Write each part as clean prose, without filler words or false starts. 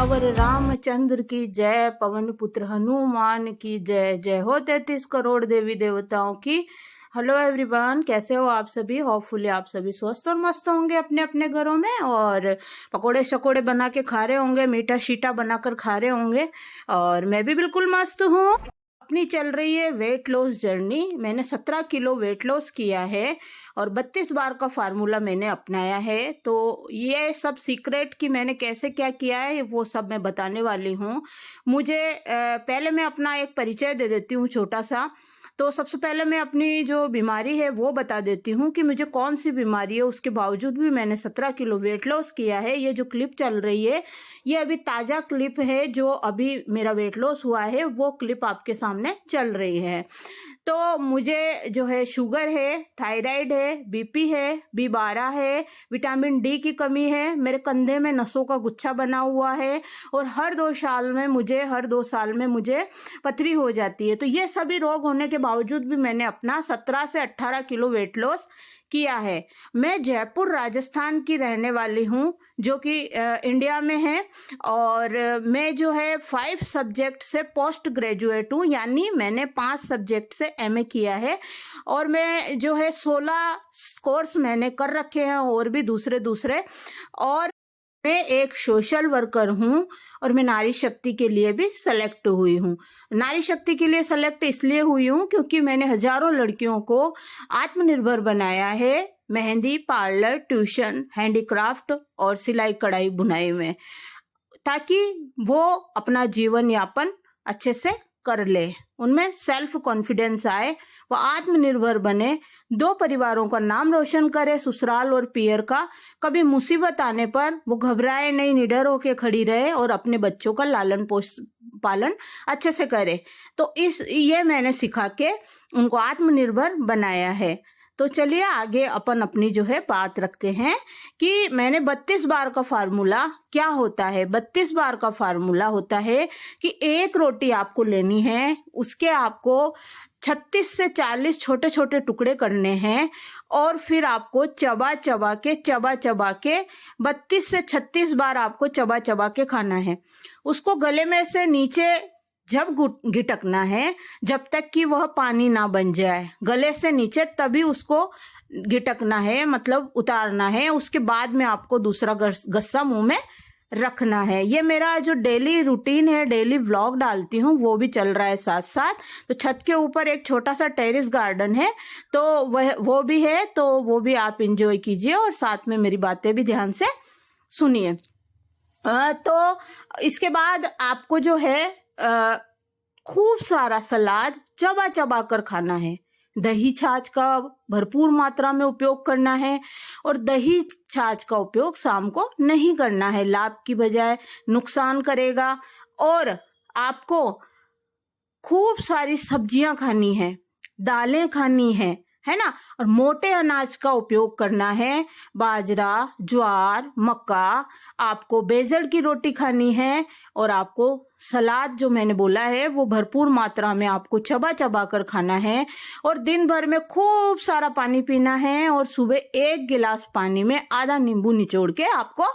सियावर रामचंद्र की जय, पवन पुत्र हनुमान की जय। जय हो 33 करोड़ देवी देवताओं की। हेलो एवरीवन, कैसे हो आप सभी। होपफुली आप सभी स्वस्थ और मस्त होंगे अपने अपने घरों में, और पकोड़े शकोड़े बना के खा रहे होंगे, मीठा शीटा बनाकर खा रहे होंगे। और मैं भी बिल्कुल मस्त हूँ। अपनी चल रही है वेट लॉस जर्नी। मैंने 17 किलो वेट लॉस किया है और 32 बार का फार्मूला मैंने अपनाया है। तो ये सब सीक्रेट कि मैंने कैसे क्या किया है वो सब मैं बताने वाली हूँ। मुझे पहले मैं अपना एक परिचय दे देती हूँ छोटा सा। तो सबसे पहले मैं अपनी जो बीमारी है वो बता देती हूँ कि मुझे कौन सी बीमारी है। उसके बावजूद भी मैंने 17 किलो वेट लॉस किया है। ये जो क्लिप चल रही है ये अभी ताज़ा क्लिप है, जो अभी मेरा वेट लॉस हुआ है वो क्लिप आपके सामने चल रही है। तो मुझे जो है शुगर है, थायराइड है, बीपी है, B12 है, विटामिन डी की कमी है, मेरे कंधे में नसों का गुच्छा बना हुआ है, और हर 2 साल में मुझे पथरी हो जाती है। तो ये सभी रोग होने के बावजूद भी मैंने अपना 17 से 18 किलो वेट लॉस किया है। मैं जयपुर राजस्थान की रहने वाली हूँ, जो कि इंडिया में है। और मैं जो है 5 सब्जेक्ट से पोस्ट ग्रेजुएट हूँ, यानी मैंने 5 सब्जेक्ट से MA किया है। और मैं जो है 16 कोर्स मैंने कर रखे हैं, और भी दूसरे। और मैं एक सोशल वर्कर हूँ, और मैं नारी शक्ति के लिए भी सेलेक्ट हुई हूँ। नारी शक्ति के लिए सेलेक्ट इसलिए हुई हूँ क्योंकि मैंने हजारों लड़कियों को आत्मनिर्भर बनाया है मेहंदी, पार्लर, ट्यूशन, हैंडीक्राफ्ट और सिलाई कढ़ाई बुनाई में, ताकि वो अपना जीवन यापन अच्छे से कर ले, उनमें सेल्फ कॉन्फिडेंस आए, वो आत्मनिर्भर बने, 2 परिवारों का नाम रोशन करे, ससुराल और पियर का। कभी मुसीबत आने पर वो घबराए नहीं, निडर होके खड़ी रहे और अपने बच्चों का लालन पालन अच्छे से करे। तो ये मैंने सिखा के उनको आत्मनिर्भर बनाया है। तो चलिए आगे अपन अपनी जो है बात रखते हैं कि मैंने 32 बार का फार्मूला क्या होता है। 32 बार का फार्मूला होता है कि एक रोटी आपको लेनी है, उसके आपको 36 से 40 छोटे छोटे टुकड़े करने हैं, और फिर आपको चबा चबा के 32 से 36 बार आपको चबा चबा के खाना है। उसको गले में से नीचे जब गिटकना है, जब तक कि वह पानी ना बन जाए, गले से नीचे तभी उसको गिटकना है, मतलब उतारना है। उसके बाद में आपको दूसरा गस्सा मुंह में रखना है। ये मेरा जो डेली रूटीन है, डेली व्लॉग डालती हूँ, वो भी चल रहा है साथ साथ। तो छत के ऊपर एक छोटा सा टेरेस गार्डन है, तो वो भी है, तो वो भी आप इंजॉय कीजिए और साथ में मेरी बातें भी ध्यान से सुनिए। तो इसके बाद आपको जो है खूब सारा सलाद चबा चबा कर खाना है। दही छाछ का भरपूर मात्रा में उपयोग करना है, और दही छाछ का उपयोग शाम को नहीं करना है, लाभ की बजाय नुकसान करेगा। और आपको खूब सारी सब्जियां खानी है, दालें खानी है ना। और मोटे अनाज का उपयोग करना है, बाजरा, ज्वार, मक्का। आपको बेजड़ की रोटी खानी है, और आपको सलाद जो मैंने बोला है वो भरपूर मात्रा में आपको चबा चबा कर खाना है। और दिन भर में खूब सारा पानी पीना है, और सुबह 1 गिलास पानी में आधा नींबू निचोड़ के आपको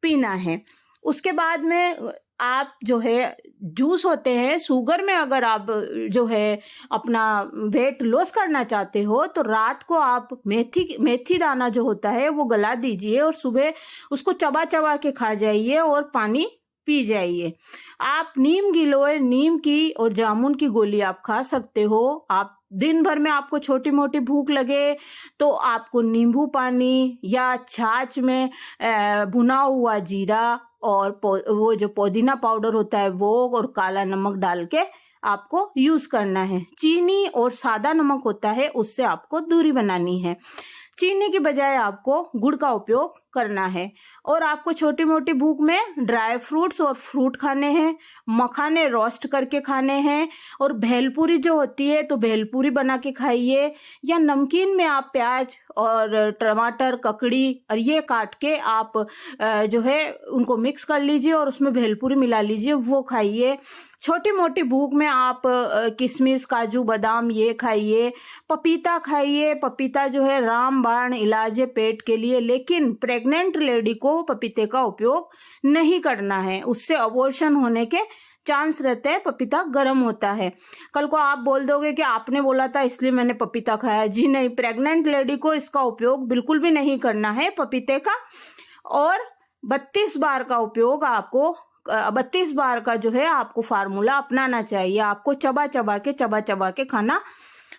पीना है। उसके बाद में आप जो है जूस होते हैं, शुगर में अगर आप जो है अपना वेट लॉस करना चाहते हो, तो रात को आप मेथी दाना जो होता है वो गला दीजिए, और सुबह उसको चबा चबा के खा जाइए और पानी पी जाइए। आप नीम की और जामुन की गोली आप खा सकते हो। आप दिन भर में आपको छोटी मोटी भूख लगे तो आपको नींबू पानी या छाछ में भुना हुआ जीरा और वो जो पुदीना पाउडर होता है वो और काला नमक डाल के आपको यूज करना है। चीनी और सादा नमक होता है, उससे आपको दूरी बनानी है। चीनी की बजाय आपको गुड़ का उपयोग करना है। और आपको छोटी मोटी भूख में ड्राई फ्रूट्स और फ्रूट खाने हैं, मखाने रोस्ट करके खाने हैं, और भेलपूरी जो होती है तो भेलपूरी बना के खाइए, या नमकीन में आप प्याज और टमाटर, ककड़ी और ये काट के आप जो है उनको मिक्स कर लीजिए और उसमें भेलपूरी मिला लीजिए, वो खाइए। छोटी मोटी भूख में आप किशमिश, काजू, बादाम ये खाइए। पपीता खाइए। पपीता जो है रामबाण इलाज है पेट के लिए, लेकिन प्रेग्नेंट लेडी को पपीते का उपयोग नहीं करना है, उससे अबॉर्शन होने के चांस रहते हैं, पपीता गर्म होता है। कल को आप बोल दोगे कि आपने बोला था इसलिए मैंने पपीता खाया। जी नहीं, प्रेग्नेंट लेडी को इसका उपयोग बिल्कुल भी नहीं करना है पपीते का। और 32 बार का उपयोग आपको 32 बार का जो है आपको फार्मूला अपनाना चाहिए। आपको चबा चबा के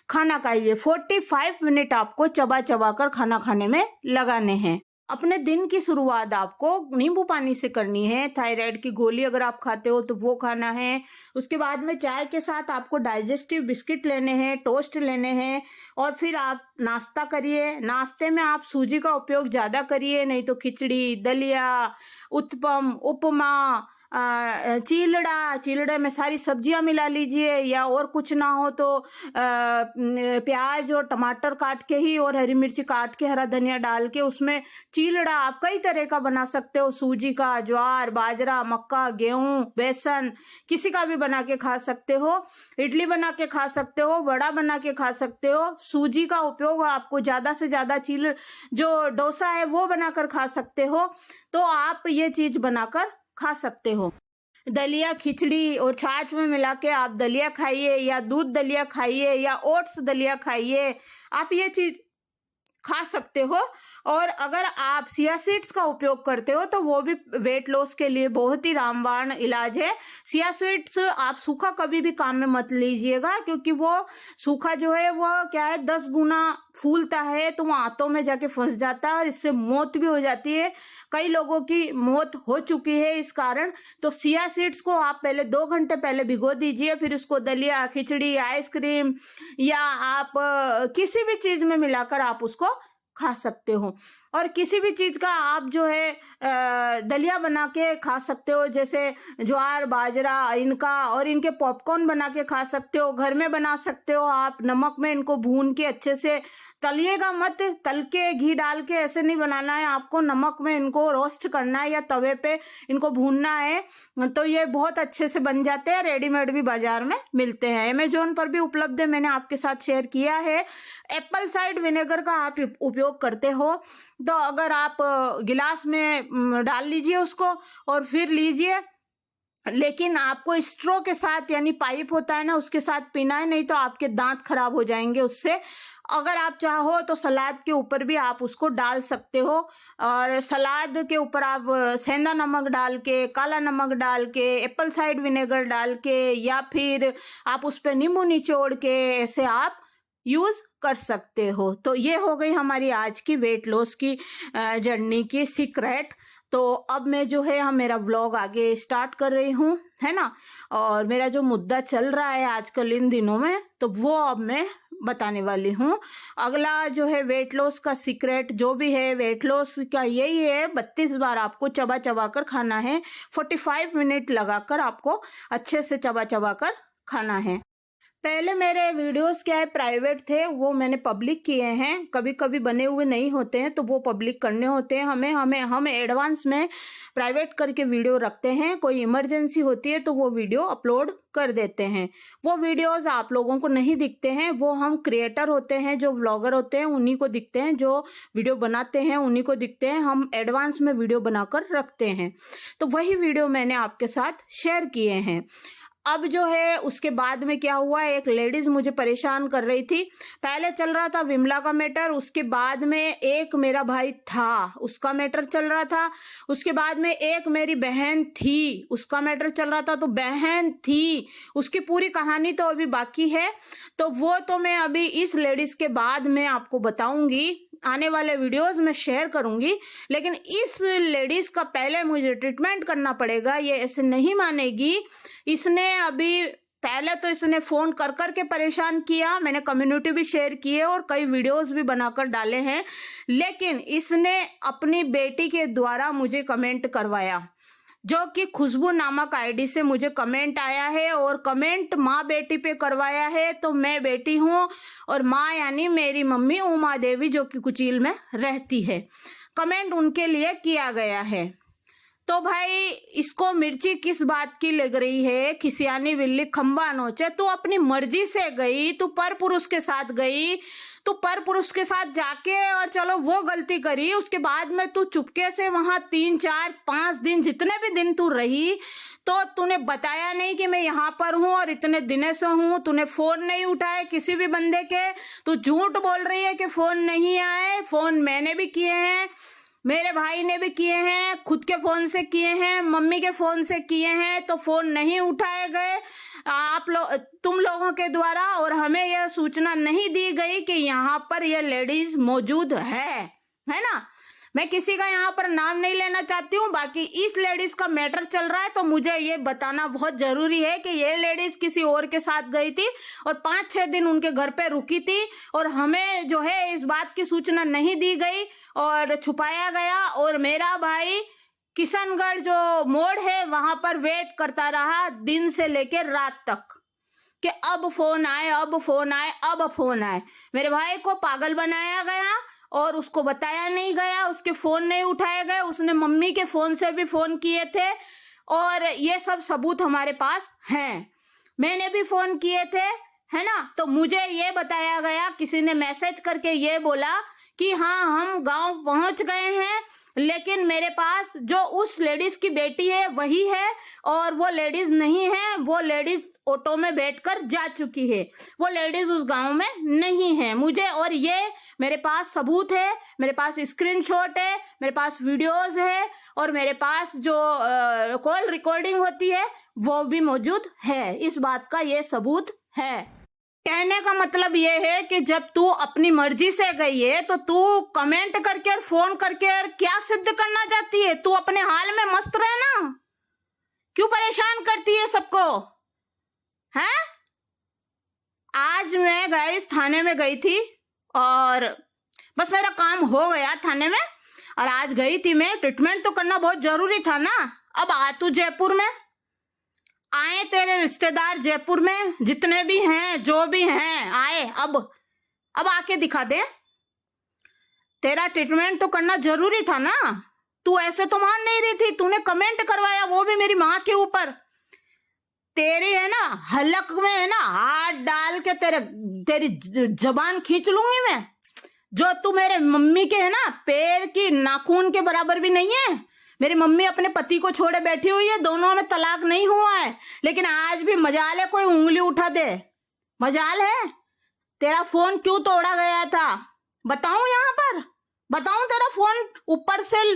खाना खाइए। 45 मिनट आपको चबा चबा कर खाना खाने में लगाने हैं। अपने दिन की शुरुआत आपको नींबू पानी से करनी है। थायराइड की गोली अगर आप खाते हो तो वो खाना है। उसके बाद में चाय के साथ आपको डाइजेस्टिव बिस्किट लेने हैं, टोस्ट लेने हैं, और फिर आप नाश्ता करिए। नाश्ते में आप सूजी का उपयोग ज्यादा करिए, नहीं तो खिचड़ी, दलिया, उत्पम, उपमा, चिलड़ा में सारी सब्जियां मिला लीजिए, या और कुछ ना हो तो प्याज और टमाटर काट के ही और हरी मिर्ची काट के हरा धनिया डाल के उसमें चिलड़ा आप कई तरह का बना सकते हो। सूजी का, ज्वार, बाजरा, मक्का, गेहूं, बेसन, किसी का भी बना के खा सकते हो। इडली बना के खा सकते हो, वड़ा बना के खा सकते हो। सूजी का उपयोग आपको ज्यादा से ज्यादा जो डोसा है वो बनाकर खा सकते हो। तो आप ये चीज बनाकर खा सकते हो। दलिया, खिचड़ी और छाछ में मिला के आप दलिया खाइए, या दूध दलिया खाइए, या ओट्स दलिया खाइए। आप ये चीज खा सकते हो। और अगर आप चिया सीड्स का उपयोग करते हो तो वो भी वेट लॉस के लिए बहुत ही रामबाण इलाज है। चिया सीड्स आप सूखा कभी भी काम में मत लीजिएगा, क्योंकि वो सूखा जो है वो क्या है 10 गुना फूलता है, तो वो आंतों में जाके फंस जाता है और इससे मौत भी हो जाती है। कई लोगों की मौत हो चुकी है इस कारण। तो चिया सीड्स को आप पहले 2 घंटे पहले भिगो दीजिए, फिर उसको दलिया, खिचड़ी, आइसक्रीम या आप किसी भी चीज में मिलाकर आप उसको खा सकते हो। और किसी भी चीज का आप जो है दलिया बना के खा सकते हो, जैसे ज्वार, बाजरा इनका, और इनके पॉपकॉर्न बना के खा सकते हो। घर में बना सकते हो आप, नमक में इनको भून के अच्छे से, तलिएगा मत, तल के घी डाल के ऐसे नहीं बनाना है आपको, नमक में इनको रोस्ट करना है या तवे पे इनको भूनना है। तो ये बहुत अच्छे से बन जाते हैं, रेडीमेड भी बाजार में मिलते हैं, अमेजोन पर भी उपलब्ध है, मैंने आपके साथ शेयर किया है। एप्पल साइड विनेगर का आप उपयोग करते हो तो अगर आप गिलास में डाल लीजिए उसको और फिर लीजिए, लेकिन आपको स्ट्रो के साथ, यानी पाइप होता है ना, उसके साथ पीना है, नहीं तो आपके दांत खराब हो जाएंगे उससे। अगर आप चाहो तो सलाद के ऊपर भी आप उसको डाल सकते हो, और सलाद के ऊपर आप सेंधा नमक डाल के, काला नमक डाल के, एप्पल साइड विनेगर डाल के, या फिर आप उस पर नींबू निचोड़ के ऐसे आप यूज कर सकते हो। तो ये हो गई हमारी आज की वेट लॉस की जर्नी की सीक्रेट। तो अब मैं जो है मेरा व्लॉग आगे स्टार्ट कर रही हूँ, है ना। और मेरा जो मुद्दा चल रहा है आजकल इन दिनों में, तो वो अब मैं बताने वाली हूँ। अगला जो है वेट लॉस का सीक्रेट जो भी है, वेट लॉस का यही है, 32 बार आपको चबा चबा कर खाना है। 45 मिनट लगाकर आपको अच्छे से चबा चबा कर खाना है। पहले मेरे वीडियोस क्या है प्राइवेट थे, वो मैंने पब्लिक किए हैं। कभी कभी बने हुए नहीं होते हैं तो वो पब्लिक करने होते हैं। हम एडवांस में प्राइवेट करके वीडियो रखते हैं। कोई इमरजेंसी होती है तो वो वीडियो अपलोड कर देते हैं। वो वीडियोस आप लोगों को नहीं दिखते हैं, वो हम क्रिएटर होते हैं, जो व्लॉगर होते हैं उन्हीं को दिखते हैं, जो वीडियो बनाते हैं उन्हीं को दिखते हैं। हम एडवांस में वीडियो बनाकर रखते हैं, तो वही वीडियो मैंने आपके साथ शेयर किए हैं। अब जो है उसके बाद में क्या हुआ, एक लेडीज मुझे परेशान कर रही थी। पहले चल रहा था विमला का मैटर, उसके बाद में एक मेरा भाई था उसका मैटर चल रहा था, उसके बाद में एक मेरी बहन थी उसका मैटर चल रहा था। तो बहन थी उसकी पूरी कहानी तो अभी बाकी है, तो वो तो मैं अभी इस लेडीज के बाद में आपको बताऊंगी, आने वाले वीडियोस में शेयर करूंगी। लेकिन इस लेडीज का पहले मुझे ट्रीटमेंट करना पड़ेगा, ये ऐसे नहीं मानेगी। इसने अभी पहले तो इसने फोन कर करके परेशान किया, मैंने कम्युनिटी भी शेयर की है और कई वीडियोस भी बनाकर डाले हैं। लेकिन इसने अपनी बेटी के द्वारा मुझे कमेंट करवाया, जो कि खुशबू नामक आईडी से मुझे कमेंट आया है, और कमेंट माँ बेटी पे करवाया है। तो मैं बेटी हूँ और माँ यानी मेरी मम्मी उमा देवी, जो कि कुचील में रहती है। कमेंट उनके लिए किया गया है। तो भाई इसको मिर्ची किस बात की लग रही है, खिसियानी बिल्ली खंबा नोचे। तू अपनी मर्जी से गई, तू पर पुरुष के साथ गई, तू पर पुरुष के साथ जाके और चलो वो गलती करी, उसके बाद में तू चुपके से वहां 3 4 5 दिन जितने भी दिन तू रही, तो तूने बताया नहीं कि मैं यहाँ पर हूँ और इतने दिनों से हूँ। तूने फोन नहीं उठाए किसी भी बंदे के। तू झूठ बोल रही है कि फोन नहीं आए। फोन मैंने भी किए हैं, मेरे भाई ने भी किए हैं, खुद के फोन से किए हैं, मम्मी के फोन से किए हैं, तो फोन नहीं उठाए गए तुम लोगों के द्वारा, और हमें यह सूचना नहीं दी गई कि यहाँ पर यह लेडीज मौजूद है ना। मैं किसी का यहाँ पर नाम नहीं लेना चाहती हूँ। बाकी इस लेडीज का मैटर चल रहा है, तो मुझे ये बताना बहुत जरूरी है कि ये लेडीज किसी और के साथ गई थी और 5-6 दिन उनके घर पे रुकी थी, और हमें जो है इस बात की सूचना नहीं दी गई और छुपाया गया। और मेरा भाई किशनगढ़ जो मोड़ है वहां पर वेट करता रहा दिन से लेकर रात तक कि अब फोन आए, अब फोन आए, अब फोन आए। मेरे भाई को पागल बनाया गया और उसको बताया नहीं गया, उसके फोन नहीं उठाए गए। उसने मम्मी के फोन से भी फोन किए थे और ये सब सबूत हमारे पास हैं। मैंने भी फोन किए थे, है ना। तो मुझे ये बताया गया, किसी ने मैसेज करके ये बोला कि हाँ हम गांव पहुंच गए हैं, लेकिन मेरे पास जो उस लेडीज की बेटी है वही है और वो लेडीज नहीं है। वो लेडीज ऑटो में बैठकर जा चुकी है, वो लेडीज उस गांव में नहीं है। मुझे और ये मेरे पास सबूत है, मेरे पास स्क्रीनशॉट है, मेरे पास वीडियोस है और मेरे पास जो कॉल रिकॉर्डिंग होती है वो भी मौजूद है। इस बात का ये सबूत है। कहने का मतलब ये है कि जब तू अपनी मर्जी से गई है तो तू कमेंट करके और फोन करके और क्या सिद्ध करना चाहती है? तू अपने हाल में मस्त रहे ना, क्यों परेशान करती है सबको? हैं? आज मैं गाइस थाने में गई थी और बस मेरा काम हो गया थाने में, और आज गई थी मैं। ट्रीटमेंट तो करना बहुत जरूरी था ना। अब आ तू जयपुर में, आए तेरे रिश्तेदार जयपुर में जितने भी हैं, जो भी हैं आए, अब आके दिखा दे। तेरा ट्रीटमेंट तो करना जरूरी था ना। तू ऐसे तो मान नहीं रही थी, तूने कमेंट करवाया, वो भी मेरी माँ के ऊपर। तेरी है ना हलक में है ना हाथ डाल के तेरी जबान खींच लूंगी मैं। जो तू मेरे मम्मी के है ना पैर की नाखून के बराबर भी नहीं है। मेरी मम्मी अपने पति को छोड़े बैठी हुई है, दोनों में तलाक नहीं हुआ है, लेकिन आज भी मजाल है कोई उंगली उठा दे। मजाल है। तेरा फोन क्यों तोड़ा गया था बताऊं? यहाँ पर बताऊं? तेरा फोन ऊपर से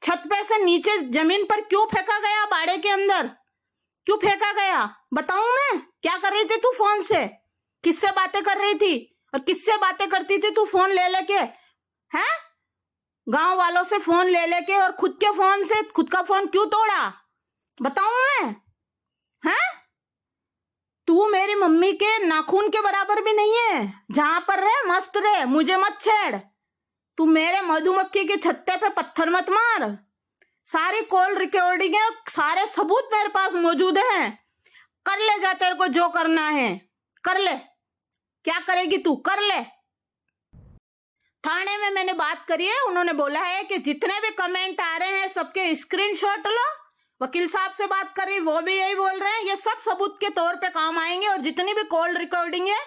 छत पे से नीचे जमीन पर क्यों फेंका गया? बाड़े के अंदर क्यों फेंका गया बताऊं? मैं क्या कर रही थी तू फोन से? किससे बातें कर रही थी और किससे बातें करती थी तू फोन ले लेके? हैं? गांव वालों से फोन ले लेके और खुद के फोन से खुद का फोन क्यों तोड़ा बताऊं मैं? हैं? तू मेरी मम्मी के नाखून के बराबर भी नहीं है। जहां पर रहे मस्त रहे, मुझे मत छेड़। तू मेरे मधुमक्खी के छत्ते पे पत्थर मत मार। सारी कॉल रिकॉर्डिंग है, सारे सबूत मेरे पास मौजूद हैं। कर ले जा, तेरे को जो करना है कर ले। क्या करेगी तू? कर ले। थाने में मैंने बात करी है, उन्होंने बोला है कि जितने भी कमेंट आ रहे हैं सबके स्क्रीनशॉट लो। वकील साहब से बात करी, वो भी यही बोल रहे हैं, ये सब सबूत के तौर पे काम आएंगे। और जितनी भी कॉल रिकॉर्डिंग है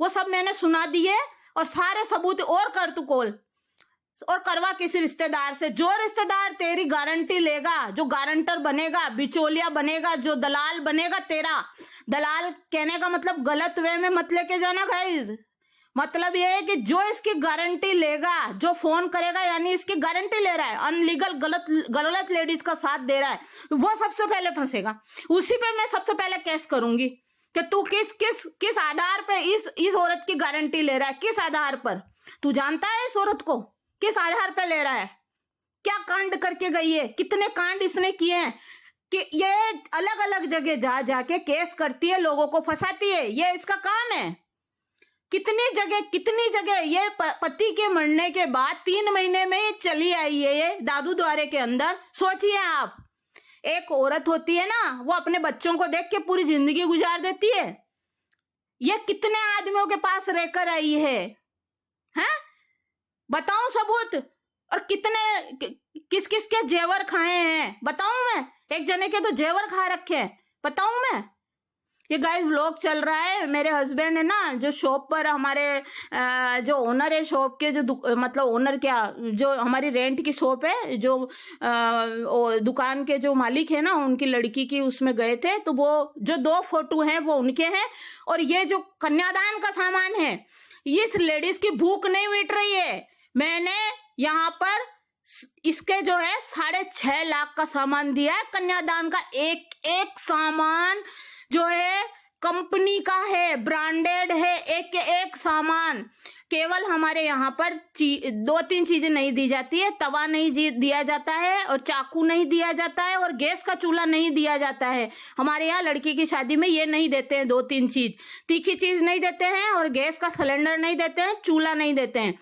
वो सब मैंने सुना दी है, और सारे सबूत और कर तू कॉल और करवा किसी रिश्तेदार से। जो रिश्तेदार तेरी गारंटी लेगा, जो गारंटर बनेगा, बिचौलिया बनेगा, जो दलाल बनेगा तेरा। दलाल कहने का मतलब गलत वे में मत लेके जाना गाइज। मतलब ये है कि जो इसकी गारंटी लेगा, जो फोन करेगा, यानी इसकी गारंटी ले रहा है, अनलीगल गलत लेडीज का साथ दे रहा है, वो सबसे पहले फंसेगा। उसी पे मैं सबसे पहले केस करूंगी कि तू किस आधार पे इस औरत की गारंटी ले रहा है। किस आधार पर? तू जानता है इस औरत को किस आधार पर ले रहा है? क्या कांड करके गई है? कितने कांड इसने किए हैं कि ये अलग अलग जगह जा जाके केस करती है, लोगों को फंसाती है। ये इसका काम है। कितनी जगह ये पति के मरने के बाद 3 महीने में चली आई है ये दादू द्वारे के अंदर। सोचिए आप, एक औरत होती है ना, वो अपने बच्चों को देख के पूरी जिंदगी गुजार देती है। ये कितने आदमियों के पास रहकर आई है? हैं? बताऊं सबूत? और कितने किस किस के जेवर खाए हैं बताऊं मैं? एक जने के तो जेवर खा रखे हैं बताऊं मैं? ये गाइस व्लॉग चल रहा है। मेरे हस्बैंड है ना, जो शॉप पर हमारे जो ओनर है शॉप के, जो मतलब ओनर क्या, जो हमारी रेंट की शॉप है, जो दुकान के जो मालिक है ना, उनकी लड़की की उसमें गए थे। तो वो जो 2 फोटो हैं वो उनके हैं। और ये जो कन्यादान का सामान है, इस लेडीज की भूख नहीं मिट रही है। मैंने यहाँ पर इसके जो है 6.5 लाख का सामान दिया है। कन्यादान का एक एक सामान जो है कंपनी का है, ब्रांडेड है, एक एक सामान। केवल हमारे यहाँ पर 2-3 चीजें नहीं दी जाती है। तवा नहीं दिया जाता है, और चाकू नहीं दिया जाता है, और गैस का चूल्हा नहीं दिया जाता है। हमारे यहाँ लड़की की शादी में ये नहीं देते हैं 2-3 चीज। तीखी चीज नहीं देते हैं, और गैस का सिलेंडर नहीं देते हैं, चूल्हा नहीं देते हैं।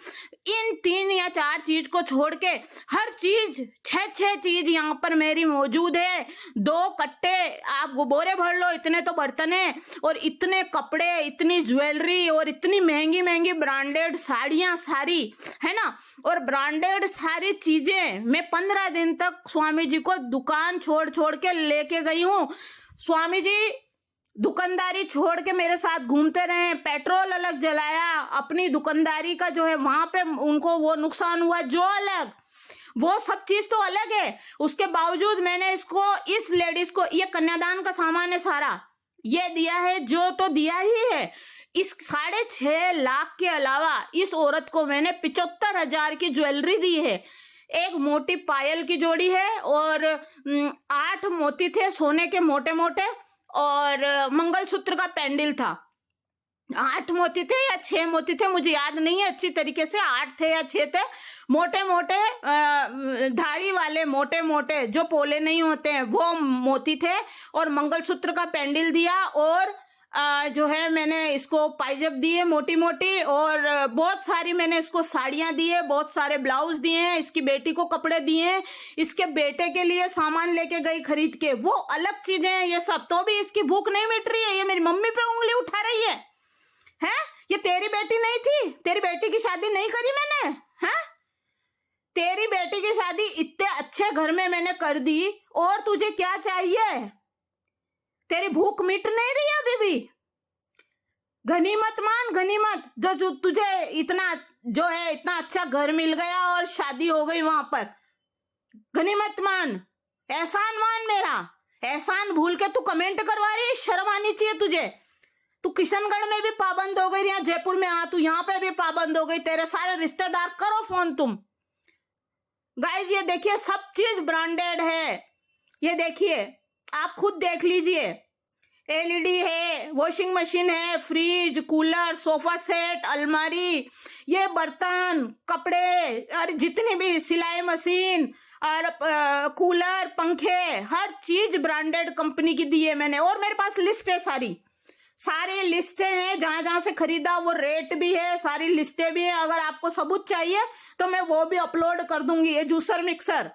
इन 3 या 4 चीज को छोड़ के हर चीज 6 चीज यहाँ पर मेरी मौजूद है। 2 कट्टे आप बोरे भर लो, इतने तो बर्तन है, और इतने कपड़े, इतनी ज्वेलरी, और इतनी महंगी महंगी ब्रांडेड साड़ियां सारी है ना। और ब्रांडेड सारी चीजें मैं 15 दिन तक स्वामी जी को दुकान छोड़ छोड़ के लेके गई हूँ। स्वामी जी दुकानदारी छोड़ के मेरे साथ घूमते रहे, पेट्रोल अलग जलाया, अपनी दुकानदारी का जो है वहां पे उनको वो नुकसान हुआ जो अलग, वो सब चीज तो अलग है। उसके बावजूद मैंने इस लेडीज को ये कन्यादान का सामान है सारा, ये दिया है, जो तो दिया ही है। इस 6.5 लाख के अलावा इस औरत को मैंने 75,000 की ज्वेलरी दी है। एक मोटी पायल की जोड़ी है, और 8 मोती थे सोने के मोटे मोटे, और मंगलसूत्र का पेंडल था। 8 मोती थे या 6 मोती थे, मुझे याद नहीं है अच्छी तरीके से, 8 थे या 6 थे। मोटे मोटे धारी वाले मोटे मोटे जो पोले नहीं होते हैं वो मोती थे, और मंगलसूत्र का पेंडल दिया, और जो है मैंने इसको पायजब दिए मोटी मोटी, और बहुत सारी मैंने इसको साड़ियां दी है, बहुत सारे ब्लाउज दिए हैं, इसकी बेटी को कपड़े दिए हैं, इसके बेटे के लिए सामान लेके गई खरीद के, वो अलग चीजें हैं ये सब। तो भी इसकी भूख नहीं मिट रही है, ये मेरी मम्मी पे उंगली उठा रही है। ये तेरी बेटी नहीं थी? तेरी बेटी की शादी नहीं करी मैंने? तेरी बेटी की शादी इतने अच्छे घर में मैंने कर दी, और तुझे क्या चाहिए? तेरी भूख मिट नहीं रही अभी भी? गनीमत मान, गनीमत, जो तुझे इतना जो है इतना अच्छा घर मिल गया और शादी हो गई वहां पर। गनीमत मान, एहसान मान मेरा। एहसान भूल के तू कमेंट करवा रही है, शर्म आनी चाहिए तुझे। तू किशनगढ़ में भी पाबंद हो गई, यहाँ जयपुर में आ, तू यहाँ पे भी पाबंद हो गई। तेरे सारे रिश्तेदार करो फोन तुम। गाइस ये देखिए सब चीज ब्रांडेड है, ये देखिए आप खुद देख लीजिए। एलईडी है, वॉशिंग मशीन है, फ्रिज, कूलर, सोफा सेट, अलमारी, ये बर्तन, कपड़े, और जितनी भी सिलाई मशीन और कूलर, पंखे, हर चीज ब्रांडेड कंपनी की दी है मैंने। और मेरे पास लिस्ट है, सारी लिस्टें हैं, जहां जहां से खरीदा वो रेट भी है, सारी लिस्टें भी है। अगर आपको सबूत चाहिए तो मैं वो भी अपलोड कर दूंगी। ये जूसर मिक्सर,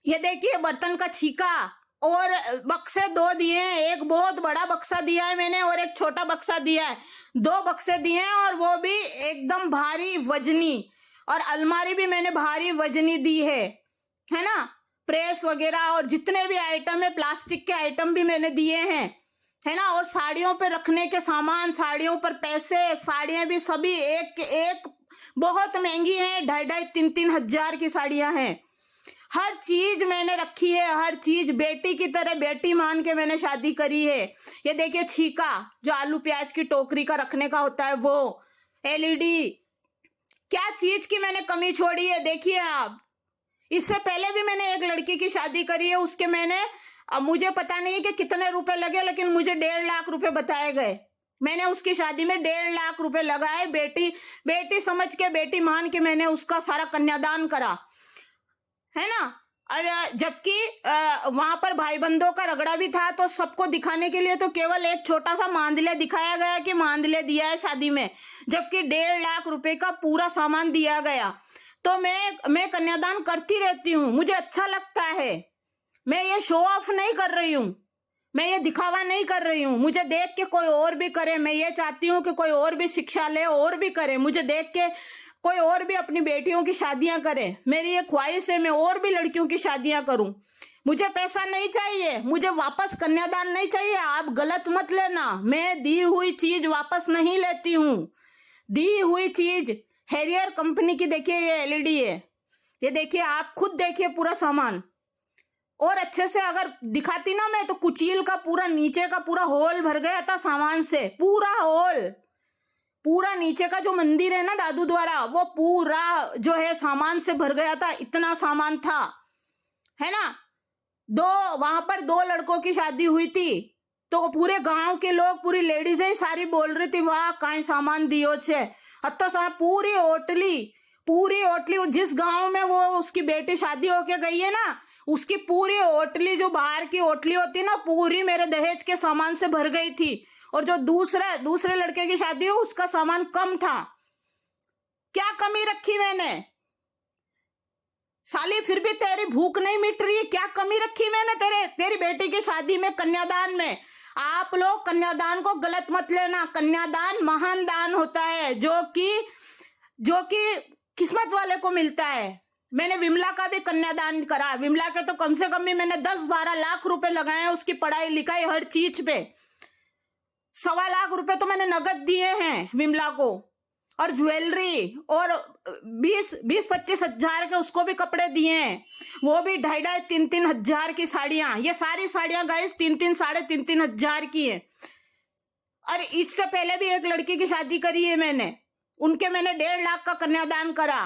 ये देखिए बर्तन का छीका, और बक्से 2 दिए हैं, एक बहुत बड़ा बक्सा दिया है मैंने, और एक छोटा बक्सा दिया है। 2 बक्से दिए हैं, और वो भी एकदम भारी वजनी, और अलमारी भी मैंने भारी वजनी दी है ना। प्रेस वगैरह और जितने भी आइटम है, प्लास्टिक के आइटम भी मैंने दिए हैं, है ना। और साड़ियों पे रखने के सामान, साड़ियों पर पैसे, साड़ियां भी सभी एक बहुत महंगी हैं, 2,500-3,000 हजार की साड़ियां हैं। हर चीज मैंने रखी है, हर चीज बेटी की तरह, बेटी मान के मैंने शादी करी है। ये देखिए छीका, जो आलू प्याज की टोकरी का रखने का होता है वो, एलईडी, क्या चीज की मैंने कमी छोड़ी है देखिए आप। इससे पहले भी मैंने एक लड़की की शादी करी है, उसके मैंने, अब मुझे पता नहीं कि कितने रुपए लगे, लेकिन मुझे 1.5 लाख रुपए बताए गए। मैंने उसकी शादी में 1.5 लाख रुपए लगाए, बेटी समझ के, बेटी मान के मैंने उसका सारा कन्यादान करा, है ना। और जबकि वहां पर भाई बंधों का रगड़ा भी था, तो सबको दिखाने के लिए तो केवल एक छोटा सा मांदले दिखाया गया कि मांदले दिया है शादी में, जबकि 1.5 लाख रुपए का पूरा सामान दिया गया। तो मैं कन्यादान करती रहती हूँ, मुझे अच्छा लगता है। मैं ये शो ऑफ नहीं कर रही हूँ, मैं ये दिखावा नहीं कर रही हूँ। मुझे देख के कोई और भी करे, मैं ये चाहती हूँ कि कोई और भी शिक्षा ले, और भी करे। मुझे देख के कोई और भी अपनी बेटियों की शादियां करे, मेरी ये ख्वाहिश है, मैं और भी लड़कियों की शादियां करूं। मुझे पैसा नहीं चाहिए, मुझे वापस कन्यादान नहीं चाहिए। आप गलत मत लेना, मैं दी हुई चीज वापस नहीं लेती हूँ। दी हुई चीज हैरियर कंपनी की, देखिए ये एलईडी है, ये देखिए, आप खुद देखिए पूरा सामान। और अच्छे से अगर दिखाती ना मैं, तो कुचील का पूरा नीचे का पूरा होल भर गया था सामान से, पूरा होल। पूरा नीचे का जो मंदिर है ना दादू द्वारा, वो पूरा जो है सामान से भर गया था, इतना सामान था, है ना। वहां पर 2 लड़कों की शादी हुई थी, तो पूरे गांव के लोग, पूरी लेडीज सारी बोल रही थी, वाह काई सामान दियो छे। तो पूरी ओटली जिस गांव में वो उसकी बेटी शादी होके गई है ना, उसकी पूरी ओटली, जो बाहर की ओटली होती है ना, पूरी मेरे दहेज के सामान से भर गई थी। और जो दूसरे लड़के की शादी हो, उसका सामान कम था। क्या कमी रखी मैंने? साली फिर भी तेरी भूख नहीं मिट रही, क्या कमी रखी मैंने तेरी बेटी की शादी में, कन्यादान में? आप लोग कन्यादान को गलत मत लेना। कन्यादान महान दान होता है, जो कि किस्मत वाले को मिलता है। मैंने विमला का भी कन्यादान करा। विमला के तो कम से कम भी मैंने 10-12 लाख रुपए लगाए हैं, उसकी पढ़ाई लिखाई हर चीज पे। 1.25 लाख रुपए तो मैंने नगद दिए हैं विमला को, और ज्वेलरी, और 20-25 हजार के उसको भी कपड़े दिए हैं, वो भी 2.5-3 हजार की साड़ियां। ये सारी साड़ियां गाइस 3-3 हजार की है। और इससे पहले भी एक लड़की की शादी करी है मैंने, उनके मैंने 1.5 लाख का कन्यादान करा,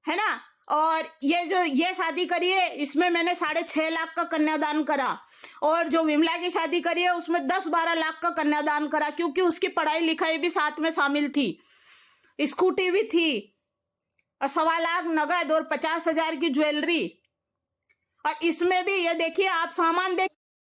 है ना। और ये शादी करी है, इसमें मैंने 6.5 लाख का कन्यादान करा। और जो विमला की शादी करी है, उसमें 10-12 लाख का कन्यादान करा, क्योंकि उसकी पढ़ाई लिखाई भी साथ में शामिल थी, स्कूटी भी थी, और 1.25 लाख नगद और 50 हजार की ज्वेलरी। और इसमें भी ये देखिए, आप सामान देख,